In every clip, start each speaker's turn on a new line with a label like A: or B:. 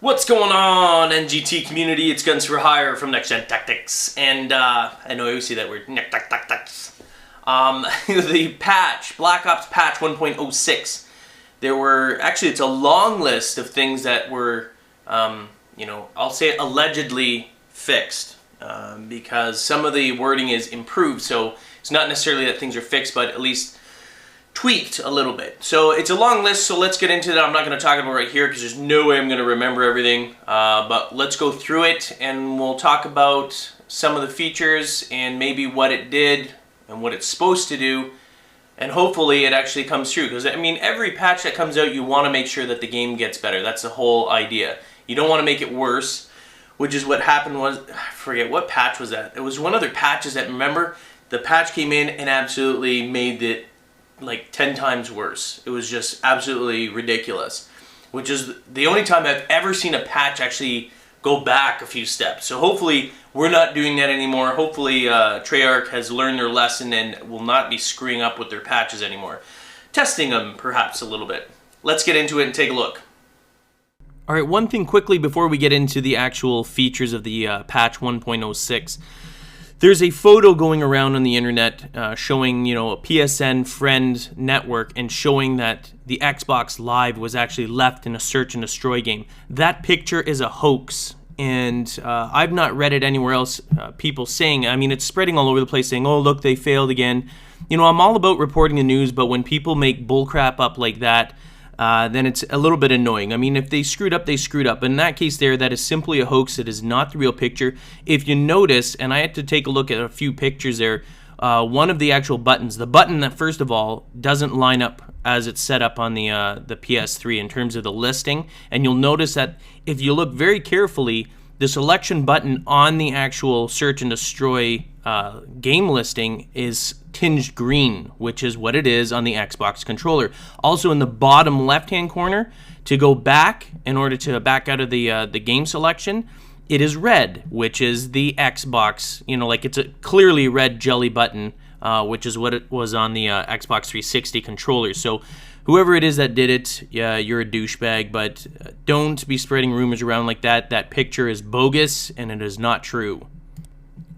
A: What's going on, NGT community? It's Guns for Hire from NextGenTactics, and I know I always say that word, NextGenTactics. The patch, Black Ops patch 1.06, there were, actually it's a long list of things that were, I'll say allegedly fixed, because some of the wording is improved, so it's not necessarily that things are fixed, but at least tweaked a little bit. So it's a long list, so let's get into that. I'm not going to talk about it right here because there's no way I'm going to remember everything, but let's go through it and we'll talk about some of the features and maybe what it did and what it's supposed to do, and hopefully it actually comes through, because I mean every patch that comes out you want to make sure that the game gets better. That's the whole idea. You don't want to make it worse, which is what happened. Was, I forget what patch was that. It was one of the patches that, remember, the patch came in and absolutely made it like 10 times worse. It was just absolutely ridiculous, which is the only time I've ever seen a patch actually go back a few steps. So hopefully we're not doing that anymore. Hopefully Treyarch has learned their lesson and will not be screwing up with their patches anymore. Testing them perhaps a little bit. Let's get into it and take a look. Alright, one thing quickly before we get into the actual features of the patch 1.06. There's a photo going around on the internet showing, a PSN friend network and showing that the Xbox Live was actually left in a search and destroy game. That picture is a hoax, and I've not read it anywhere else. People saying, I mean, it's spreading all over the place saying, oh, look, they failed again. I'm all about reporting the news, but when people make bullcrap up like that, then it's a little bit annoying. I mean, if they screwed up, they screwed up. In that case there, that is simply a hoax. It is not the real picture. If you notice, and I had to take a look at a few pictures there, one of the actual buttons, the button that first of all doesn't line up as it's set up on the PS3 in terms of the listing. And you'll notice that if you look very carefully, the selection button on the actual search and destroy game listing is tinged green, which is what it is on the Xbox controller. Also in the bottom left-hand corner, to go back, in order to back out of the game selection, it is red, which is the Xbox, like it's a clearly red jelly button, which is what it was on the Xbox 360 controller. So whoever it is that did it, yeah, you're a douchebag, but don't be spreading rumors around like that. That picture is bogus, and it is not true.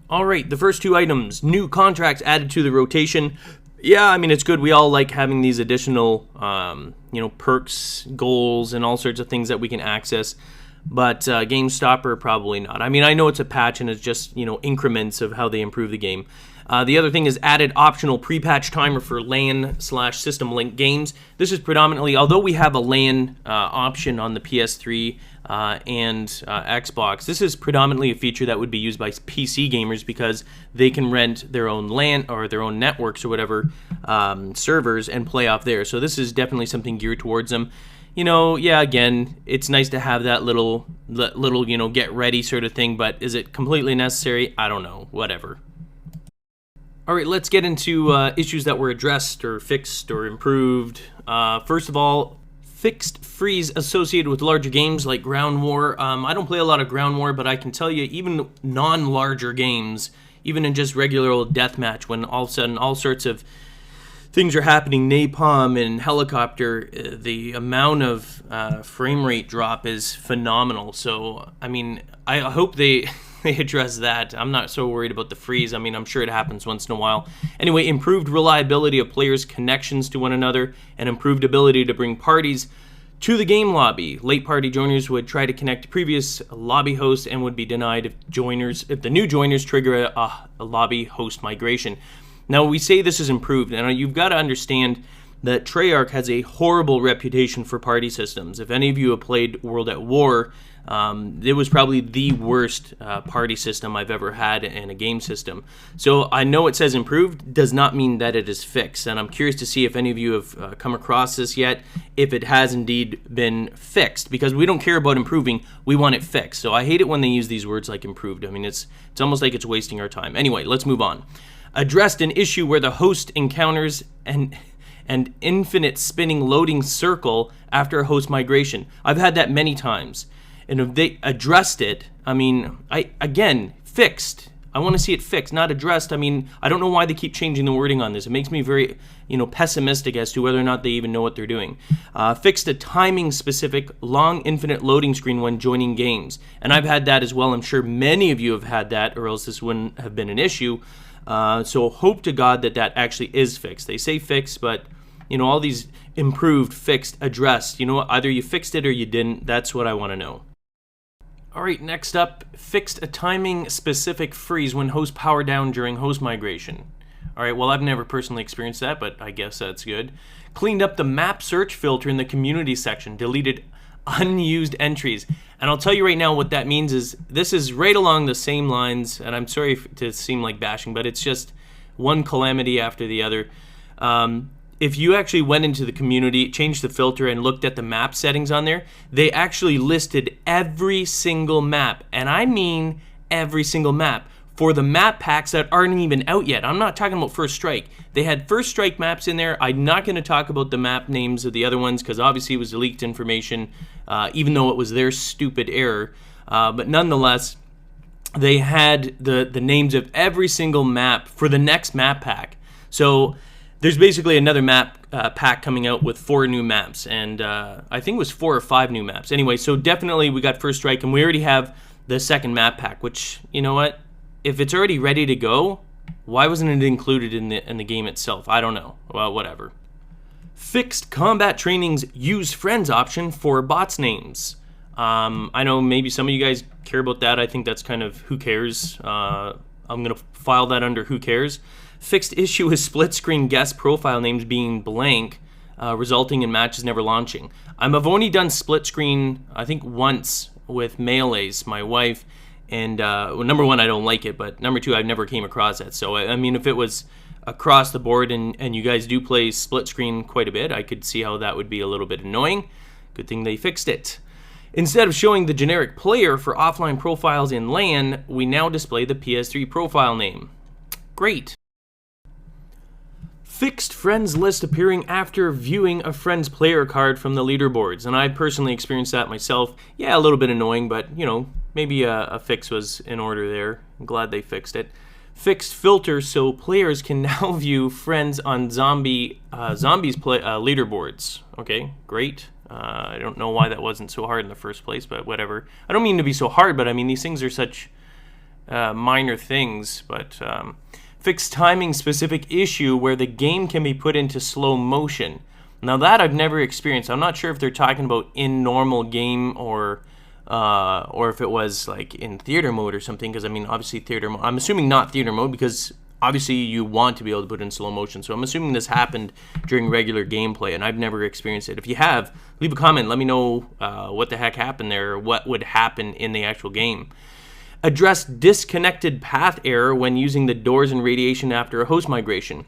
A: Alright, the first two items, new contracts added to the rotation. Yeah, I mean, it's good. We all like having these additional, perks, goals, and all sorts of things that we can access. But GameStopper, probably not. I mean, I know it's a patch and it's just, increments of how they improve the game. The other thing is added optional pre-patch timer for LAN/system link games. This is predominantly, although we have a LAN option on the PS3 and Xbox, this is predominantly a feature that would be used by PC gamers because they can rent their own LAN or their own networks or whatever servers and play off there. So this is definitely something geared towards them. Yeah, again, it's nice to have that little, get ready sort of thing, but is it completely necessary? I don't know, whatever. Alright, let's get into issues that were addressed or fixed or improved. First of all, fixed freeze associated with larger games like Ground War. I don't play a lot of Ground War, but I can tell you even non-larger games, even in just regular old deathmatch, when all of a sudden all sorts of things are happening, napalm and helicopter, the amount of frame rate drop is phenomenal. So, I mean, I hope they address that. I'm not so worried about the freeze. I mean, I'm sure it happens once in a while. Anyway, improved reliability of players' connections to one another and improved ability to bring parties to the game lobby. Late party joiners would try to connect to previous lobby hosts and would be denied if the new joiners trigger a lobby host migration. Now, we say this is improved, and you've got to understand that Treyarch has a horrible reputation for party systems. If any of you have played World at War, it was probably the worst party system I've ever had in a game system. So I know it says improved, does not mean that it is fixed. And I'm curious to see if any of you have come across this yet, if it has indeed been fixed. Because we don't care about improving, we want it fixed. So I hate it when they use these words like improved. I mean, it's almost like it's wasting our time. Anyway, let's move on. Addressed an issue where the host encounters an infinite spinning loading circle after a host migration. I've had that many times. And if they addressed it, I mean, again, fixed. I want to see it fixed, not addressed. I mean, I don't know why they keep changing the wording on this. It makes me very, pessimistic as to whether or not they even know what they're doing. Fixed a timing-specific long infinite loading screen when joining games. And I've had that as well. I'm sure many of you have had that, or else this wouldn't have been an issue. So hope to God that actually is fixed. They say fixed, but, all these improved, fixed, addressed. Either you fixed it or you didn't. That's what I want to know. All right, next up, fixed a timing-specific freeze when host power down during host migration. All right, well, I've never personally experienced that, but I guess that's good. Cleaned up the map search filter in the community section, deleted unused entries. And I'll tell you right now what that means is this is right along the same lines, and I'm sorry to seem like bashing, but it's just one calamity after the other. If you actually went into the community, changed the filter, and looked at the map settings on there, they actually listed every single map, and I mean every single map, for the map packs that aren't even out yet. I'm not talking about First Strike. They had First Strike maps in there. I'm not going to talk about the map names of the other ones because obviously it was leaked information, even though it was their stupid error. But nonetheless, they had the names of every single map for the next map pack. So there's basically another map pack coming out with 4 new maps, and I think it was 4 or 5 new maps. Anyway, so definitely we got First Strike, and we already have the second map pack, which, you know what? If it's already ready to go, why wasn't it included in the game itself? I don't know. Well, whatever. Fixed combat training's use friends option for bots names. I know maybe some of you guys care about that. I think that's kind of who cares. I'm going to file that under who cares. Fixed issue with split screen guest profile names being blank, resulting in matches never launching. I've only done split screen, I think, once with Melee's, my wife. And well, number one, I don't like it, but number two, I've never came across that. So, I mean, if it was across the board and you guys do play split screen quite a bit, I could see how that would be a little bit annoying. Good thing they fixed it. Instead of showing the generic player for offline profiles in LAN, we now display the PS3 profile name. Great. Fixed friends list appearing after viewing a friend's player card from the leaderboards. And I personally experienced that myself. Yeah, a little bit annoying, but, maybe a fix was in order there. I'm glad they fixed it. Fixed filter so players can now view friends on zombies leaderboards. Okay, great. I don't know why that wasn't so hard in the first place, but whatever. I don't mean to be so hard, but I mean these things are such minor things, but... Fixed timing specific issue where the game can be put into slow motion. Now that I've never experienced. I'm not sure if they're talking about in normal game or if it was like in theater mode or something. Because I mean, obviously theater mode. I'm assuming not theater mode because obviously you want to be able to put it in slow motion. So I'm assuming this happened during regular gameplay, and I've never experienced it. If you have, leave a comment. Let me know what the heck happened there, or what would happen in the actual game. Address disconnected path error when using the doors and radiation after a host migration.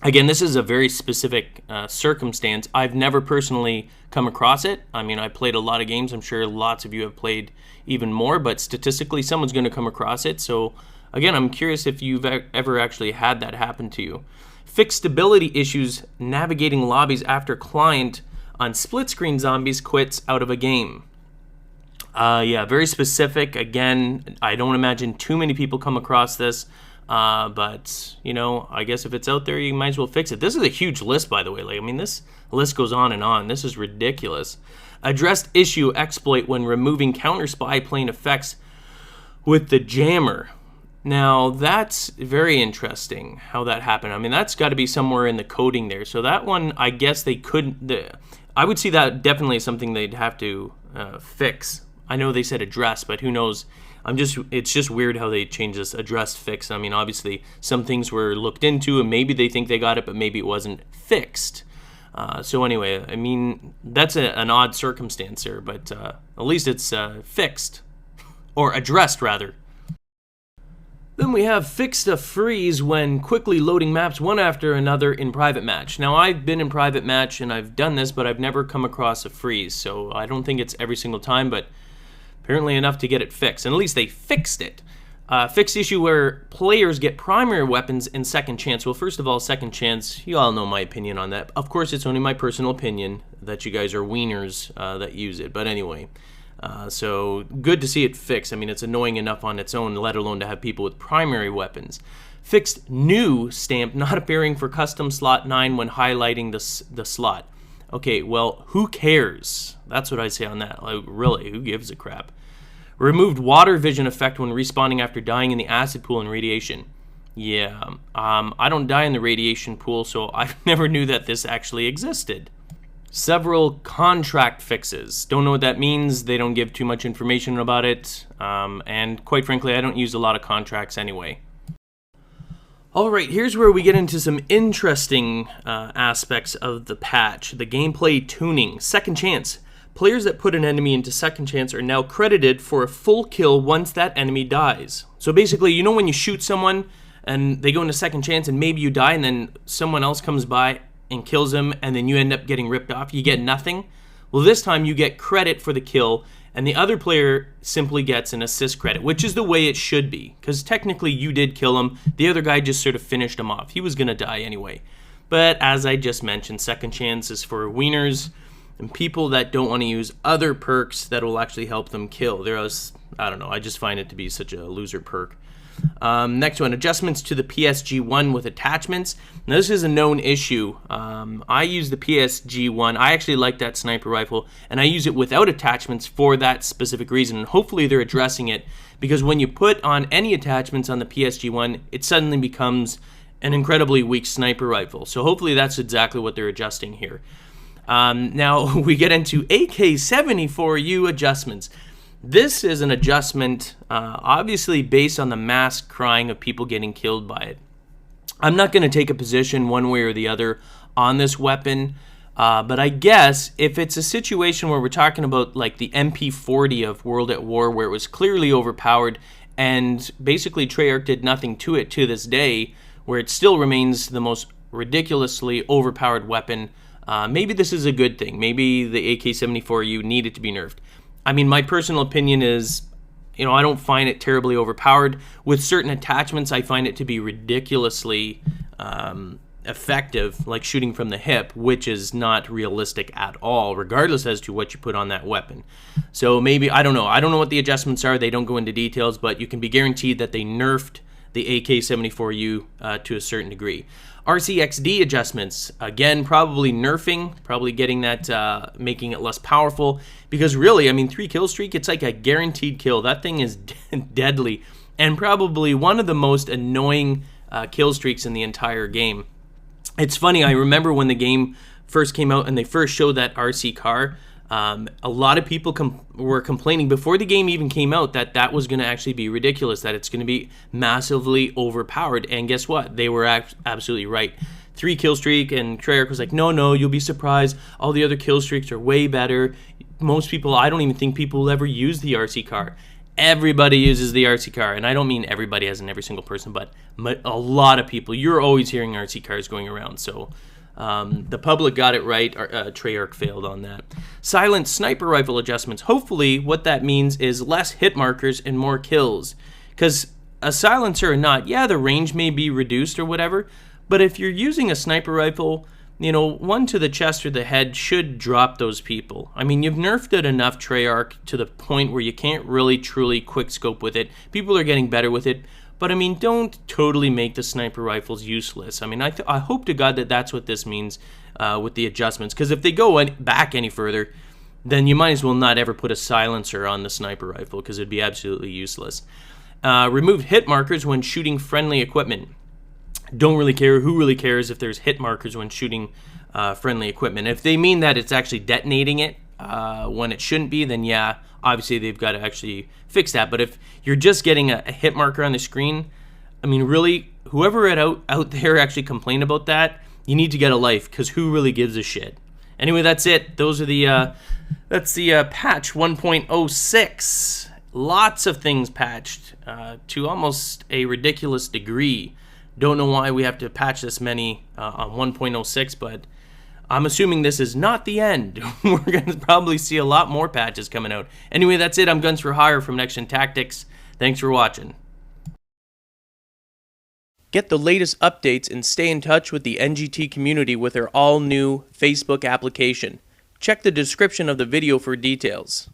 A: Again, this is a very specific circumstance. I've never personally come across it. I mean, I played a lot of games. I'm sure lots of you have played even more, but statistically, someone's going to come across it. So, again, I'm curious if you've ever actually had that happen to you. Fixed stability issues navigating lobbies after client on split-screen zombies quits out of a game. Yeah, very specific. Again, I don't imagine too many people come across this, but, I guess if it's out there, you might as well fix it. This is a huge list, by the way. Like, I mean, this list goes on and on. This is ridiculous. Addressed issue exploit when removing counter spy plane effects with the jammer. Now, that's very interesting how that happened. I mean, that's got to be somewhere in the coding there. So that one, I guess they couldn't... I would see that definitely as something they'd have to fix. I know they said address, but who knows? It's just weird how they changed this addressed fix. I mean, obviously, some things were looked into, and maybe they think they got it, but maybe it wasn't fixed. So anyway, I mean, that's an odd circumstance there, but at least it's fixed. Or addressed, rather. Then we have fixed a freeze when quickly loading maps one after another in private match. Now, I've been in private match and I've done this, but I've never come across a freeze. So I don't think it's every single time, but apparently enough to get it fixed. And at least they fixed it. Fixed issue where players get primary weapons in second chance. Well, first of all, second chance, you all know my opinion on that. Of course, it's only my personal opinion that you guys are wieners that use it. But anyway, So good to see it fixed. I mean, it's annoying enough on its own, let alone to have people with primary weapons. Fixed new stamp not appearing for custom slot 9 when highlighting the slot. Okay, well, who cares? That's what I say on that. Like, really, who gives a crap? Removed water vision effect when respawning after dying in the acid pool and radiation. Yeah, I don't die in the radiation pool, so I never knew that this actually existed. Several contract fixes. Don't know what that means. They don't give too much information about it. And quite frankly, I don't use a lot of contracts anyway. Alright, here's where we get into some interesting aspects of the patch. The gameplay tuning. Second chance. Players that put an enemy into second chance are now credited for a full kill once that enemy dies. So basically, you know when you shoot someone and they go into second chance and maybe you die and then someone else comes by and kills them and then you end up getting ripped off, you get nothing? Well, this time you get credit for the kill and the other player simply gets an assist credit, which is the way it should be, because technically you did kill him, the other guy just sort of finished him off. He was going to die anyway. But as I just mentioned, second chance is for wieners and people that don't want to use other perks that will actually help them kill. I don't know, I just find it to be such a loser perk. Next one, adjustments to the PSG-1 with attachments. Now this is a known issue. I use the PSG-1. I actually like that sniper rifle, and I use it without attachments for that specific reason. And hopefully they're addressing it, because when you put on any attachments on the PSG-1, it suddenly becomes an incredibly weak sniper rifle. So hopefully that's exactly what they're adjusting here. Now we get into AK-74U adjustments. This is an adjustment, obviously based on the mass crying of people getting killed by it. I'm not going to take a position one way or the other on this weapon, but I guess if it's a situation where we're talking about like the MP40 of World at War, where it was clearly overpowered and basically Treyarch did nothing to it to this day, where it still remains the most ridiculously overpowered weapon, maybe this is a good thing. Maybe the AK-74U needed to be nerfed. I mean, my personal opinion is, you know, I don't find it terribly overpowered. With certain attachments, I find it to be ridiculously effective, like shooting from the hip, which is not realistic at all, regardless as to what you put on that weapon. So maybe, I don't know. I don't know what the adjustments are. They don't go into details, but you can be guaranteed that they nerfed the AK-74U to a certain degree. RCXD adjustments, again, probably nerfing, probably getting that, making it less powerful, because really, I mean, 3 kill streak, it's like a guaranteed kill. That thing is deadly, and probably one of the most annoying kill streaks in the entire game. It's funny, I remember when the game first came out and they first showed that RC car, a lot of people were complaining before the game even came out that that was going to actually be ridiculous, that it's going to be massively overpowered. And guess what? They were absolutely right. 3 kill streak, and Treyarch was like, no, you'll be surprised. All the other kill streaks are way better. Most people, I don't even think people will ever use the RC car. Everybody uses the RC car, and I don't mean everybody as in every single person, but a lot of people. You're always hearing RC cars going around, so... the public got it right. Treyarch failed on that. Silent sniper rifle adjustments. Hopefully what that means is less hit markers and more kills. Because a silencer or not, yeah, the range may be reduced or whatever, but if you're using a sniper rifle, you know, one to the chest or the head should drop those people. I mean, you've nerfed it enough, Treyarch, to the point where you can't really truly quick scope with it. People are getting better with it. But, I mean, don't totally make the sniper rifles useless. I mean, I hope to God that that's what this means with the adjustments. Because if they go back any further, then you might as well not ever put a silencer on the sniper rifle, because it'd be absolutely useless. Remove hit markers when shooting friendly equipment. Don't really care. Who really cares if there's hit markers when shooting friendly equipment? If they mean that it's actually detonating it when it shouldn't be, then yeah, obviously they've got to actually fix that. But if you're just getting a hit marker on the screen, I mean, really, whoever out there actually complained about that, you need to get a life, because who really gives a shit? Anyway, that's it. Those are the that's the patch 1.06. Lots of things patched to almost a ridiculous degree. Don't know why we have to patch this many on 1.06, but I'm assuming this is not the end. We're going to probably see a lot more patches coming out. Anyway, that's it. I'm Guns for Hire from NextGenTactics. Thanks for watching. Get the latest updates and stay in touch with the NGT community with our all-new Facebook application. Check the description of the video for details.